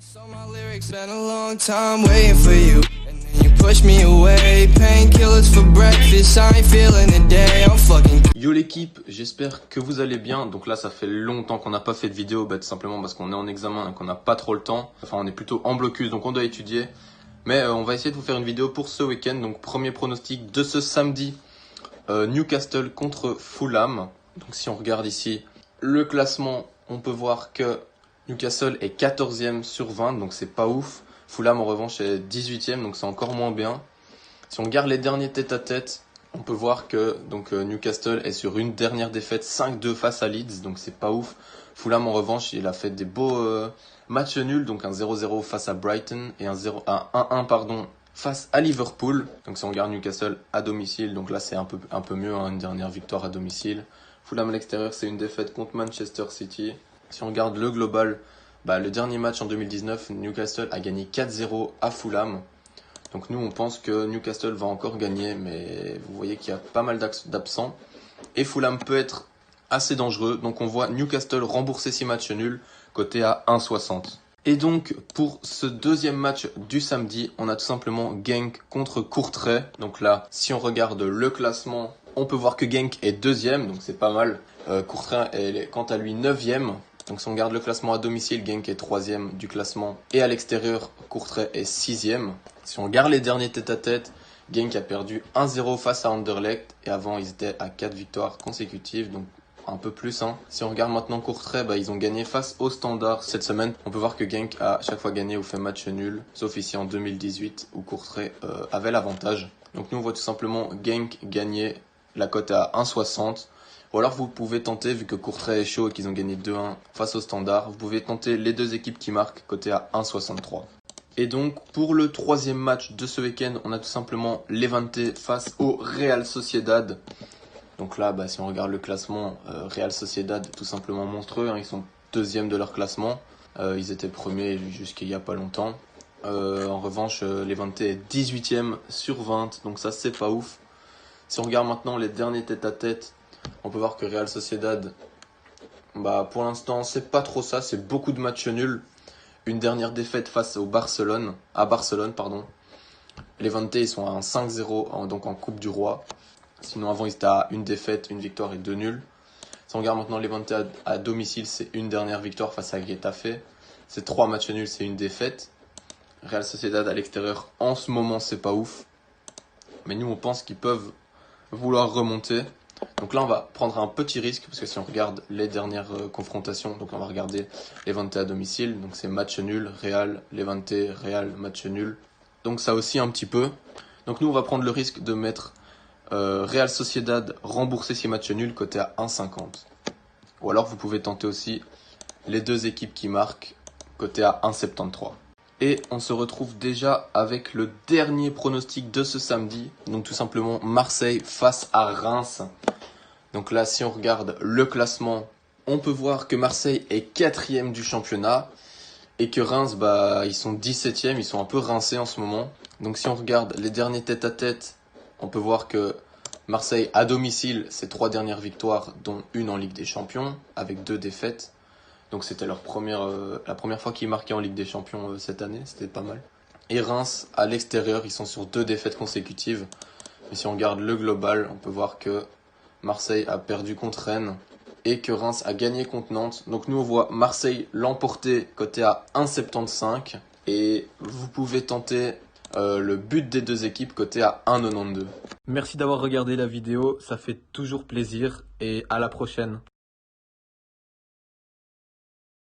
So my lyrics been a long time waiting for you. And then you push me away. Painkillers for breakfast. I ain't feeling the day. I'm fucking. Yo l'équipe, j'espère que vous allez bien. Donc là ça fait longtemps qu'on n'a pas fait de vidéo, tout simplement parce qu'on est en examen et qu'on n'a pas trop le temps. Enfin on est plutôt en blocus donc on doit étudier. Mais on va essayer de vous faire une vidéo pour ce week-end. Donc premier pronostic de ce samedi, Newcastle contre Fulham. Donc si on regarde ici le classement, on peut voir que Newcastle est 14e sur 20, donc c'est pas ouf. Fulham en revanche est 18e, donc c'est encore moins bien. Si on regarde les derniers tête-à-tête, on peut voir que Newcastle est sur une dernière défaite 5-2 face à Leeds, donc c'est pas ouf. Fulham en revanche, il a fait des beaux matchs nuls, donc un 0-0 face à Brighton et un 1-1 face à Liverpool. Donc si on regarde Newcastle à domicile, donc là c'est un peu mieux, une dernière victoire à domicile. Fulham à l'extérieur, c'est une défaite contre Manchester City. Si on regarde le global, le dernier match en 2019, Newcastle a gagné 4-0 à Fulham. Donc nous, on pense que Newcastle va encore gagner, mais vous voyez qu'il y a pas mal d'absents. Et Fulham peut être assez dangereux. Donc on voit Newcastle rembourser 6 matchs nuls, coté à 1,60. Et donc pour ce deuxième match du samedi, on a tout simplement Genk contre Courtrai. Donc là, si on regarde le classement, on peut voir que Genk est deuxième, donc c'est pas mal. Courtrai est quant à lui 9e. Donc si on regarde le classement à domicile, Genk est 3e du classement. Et à l'extérieur, Courtrai est 6e. Si on regarde les derniers tête-à-tête, Genk a perdu 1-0 face à Anderlecht. Et avant, ils étaient à 4 victoires consécutives, donc un peu plus. Si on regarde maintenant Courtrai, ils ont gagné face au Standard cette semaine. On peut voir que Genk a chaque fois gagné ou fait match nul, sauf ici en 2018 où Courtrai avait l'avantage. Donc nous on voit tout simplement Genk gagner, la cote à 1,60. Ou alors vous pouvez tenter, vu que Courtrai est chaud et qu'ils ont gagné 2-1 face au Standard, vous pouvez tenter les deux équipes qui marquent, coté à 1,63. Et donc pour le troisième match de ce week-end, on a tout simplement Levante face au Real Sociedad. Donc là, si on regarde le classement, Real Sociedad tout simplement monstrueux, ils sont deuxième de leur classement. Ils étaient premiers jusqu'il n'y a pas longtemps. En revanche, Levante est 18e sur 20, donc ça c'est pas ouf. Si on regarde maintenant les derniers tête-à-tête, on peut voir que Real Sociedad, pour l'instant, c'est pas trop ça, c'est beaucoup de matchs nuls. Une dernière défaite face à Barcelone. Levante, ils sont à un 5-0 donc en Coupe du Roi. Sinon, avant, ils étaient à une défaite, une victoire et 2 nuls. Si on regarde maintenant Levante à domicile, c'est une dernière victoire face à Getafe. C'est 3 matchs nuls, c'est une défaite. Real Sociedad à l'extérieur, en ce moment, c'est pas ouf. Mais nous, on pense qu'ils peuvent vouloir remonter. Donc là, on va prendre un petit risque, parce que si on regarde les dernières confrontations, donc on va regarder Levante à domicile, donc c'est match nul, Real, Levante, Real, match nul. Donc ça aussi un petit peu. Donc nous, on va prendre le risque de mettre Real Sociedad rembourser 6 matchs nuls, coté à 1,50. Ou alors vous pouvez tenter aussi les deux équipes qui marquent, coté à 1,73. Et on se retrouve déjà avec le dernier pronostic de ce samedi. Donc tout simplement Marseille face à Reims. Donc là, si on regarde le classement, on peut voir que Marseille est 4e du championnat. Et que Reims, ils sont 17e, ils sont un peu rincés en ce moment. Donc si on regarde les derniers tête-à-tête, on peut voir que Marseille à domicile, c'est 3 dernières victoires, dont une en Ligue des Champions, avec 2 défaites. Donc c'était la première fois qu'ils marquaient en Ligue des Champions cette année, c'était pas mal. Et Reims, à l'extérieur, ils sont sur 2 défaites consécutives. Mais si on regarde le global, on peut voir que Marseille a perdu contre Rennes et que Reims a gagné contre Nantes. Donc nous on voit Marseille l'emporter, coté à 1,75. Et vous pouvez tenter le but des deux équipes, coté à 1,92. Merci d'avoir regardé la vidéo, ça fait toujours plaisir et à la prochaine.